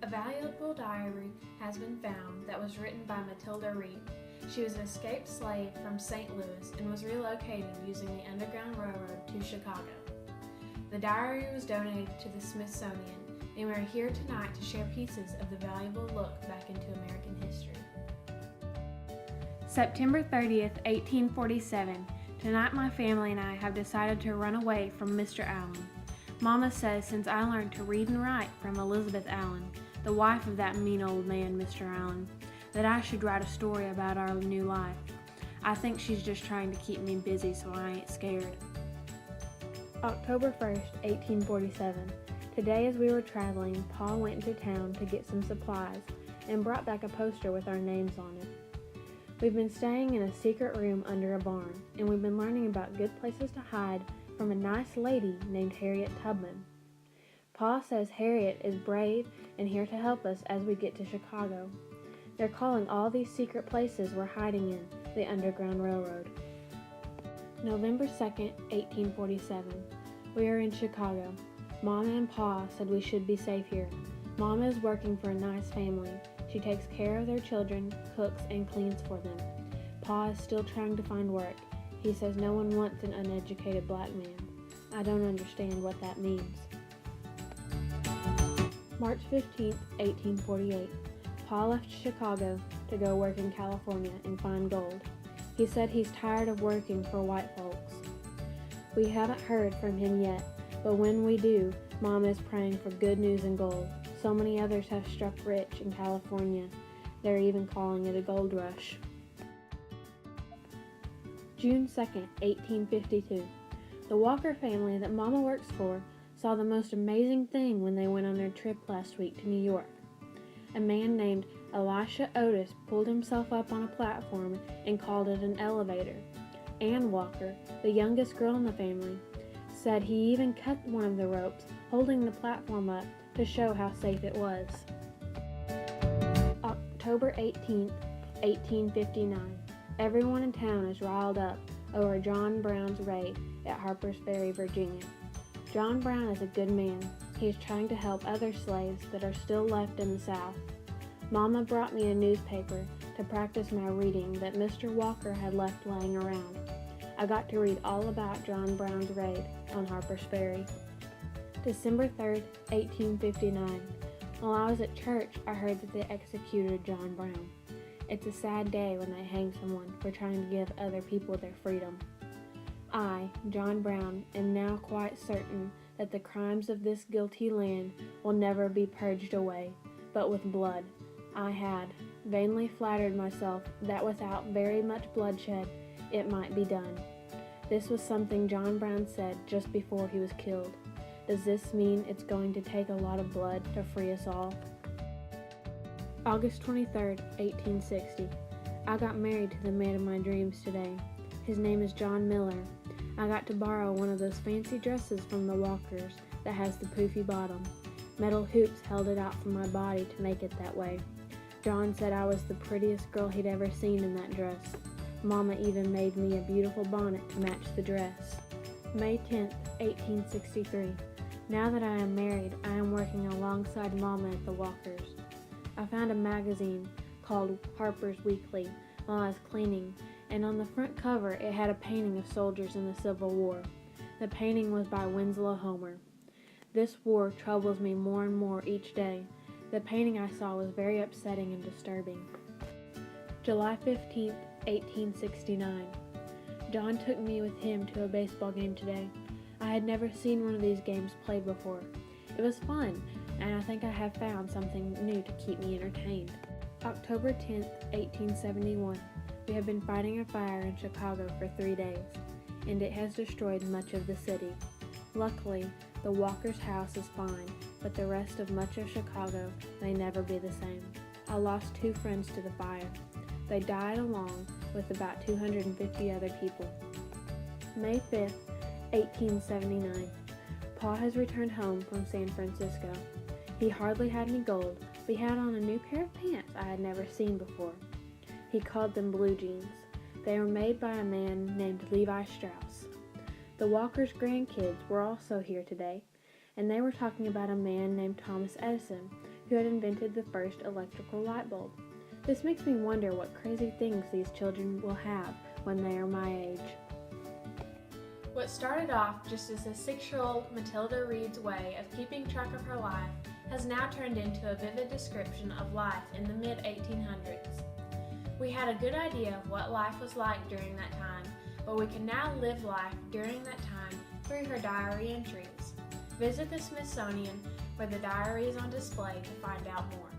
A valuable diary has been found that was written by Matilda Reed. She was an escaped slave from St. Louis and was relocated using the Underground Railroad to Chicago. The diary was donated to the Smithsonian, and we are here tonight to share pieces of the valuable look back into American history. September 30th, 1847. Tonight my family and I have decided to run away from Mr. Allen. Mama says since I learned to read and write from Elizabeth Allen, the wife of that mean old man, Mr. Allen, that I should write a story about our new life. I think she's just trying to keep me busy so I ain't scared. October 1st, 1847. Today as we were traveling, Pa went into town to get some supplies and brought back a poster with our names on it. We've been staying in a secret room under a barn, and we've been learning about good places to hide from a nice lady named Harriet Tubman. Pa says Harriet is brave and here to help us as we get to Chicago. They're calling all these secret places we're hiding in the Underground Railroad. November 2nd, 1847. We are in Chicago. Mama and Pa said we should be safe here. Mama is working for a nice family. She takes care of their children, cooks, and cleans for them. Pa is still trying to find work. He says no one wants an uneducated black man. I don't understand what that means. March 15th, 1848. Pa left Chicago to go work in California and find gold. He said he's tired of working for white folks. We haven't heard from him yet, but when we do, Mom is praying for good news and gold. So many others have struck rich in California. They're even calling it a gold rush. June 2nd, 1852. The Walker family that Mama works for saw the most amazing thing when they went on their trip last week to New York. A man named Elisha Otis pulled himself up on a platform and called it an elevator. Ann Walker, the youngest girl in the family, said he even cut one of the ropes holding the platform up to show how safe it was. October 18th, 1859. Everyone in town is riled up over John Brown's raid at Harper's Ferry, Virginia. John Brown is a good man. He is trying to help other slaves that are still left in the South. Mama brought me a newspaper to practice my reading that Mr. Walker had left laying around. I got to read all about John Brown's raid on Harper's Ferry. December 3rd, 1859. While I was at church, I heard that they executed John Brown. It's a sad day when they hang someone for trying to give other people their freedom. I, John Brown, am now quite certain that the crimes of this guilty land will never be purged away, but with blood. I had vainly flattered myself that without very much bloodshed it might be done. This was something John Brown said just before he was killed. Does this mean it's going to take a lot of blood to free us all? August 23rd, 1860. I got married to the man of my dreams today. His name is John Miller. I got to borrow one of those fancy dresses from the Walkers that has the poofy bottom. Metal hoops held it out from my body to make it that way. John said I was the prettiest girl he'd ever seen in that dress. Mama even made me a beautiful bonnet to match the dress. May 10th, 1863. Now that I am married, I am working alongside Mama at the Walkers. I found a magazine called Harper's Weekly while I was cleaning, and on the front cover it had a painting of soldiers in the Civil War. The painting was by Winslow Homer. This war troubles me more and more each day. The painting I saw was very upsetting and disturbing. July 15th, 1869. John took me with him to a baseball game today. I had never seen one of these games played before. It was fun, and I think I have found something new to keep me entertained. October 10th, 1871. We have been fighting a fire in Chicago for 3 days, and it has destroyed much of the city. Luckily, the Walker's house is fine, but the rest of much of Chicago may never be the same. I lost 2 friends to the fire. They died along with about 250 other people. May 5th, 1879. Pa has returned home from San Francisco. He hardly had any gold, but he had on a new pair of pants I had never seen before. He called them blue jeans. They were made by a man named Levi Strauss. The Walkers' grandkids were also here today, and they were talking about a man named Thomas Edison who had invented the first electrical light bulb. This makes me wonder what crazy things these children will have when they are my age. What started off just as a 6-year-old Matilda Reed's way of keeping track of her life has now turned into a vivid description of life in the mid-1800s. We had a good idea of what life was like during that time, but we can now live life during that time through her diary entries. Visit the Smithsonian, where the diary is on display, to find out more.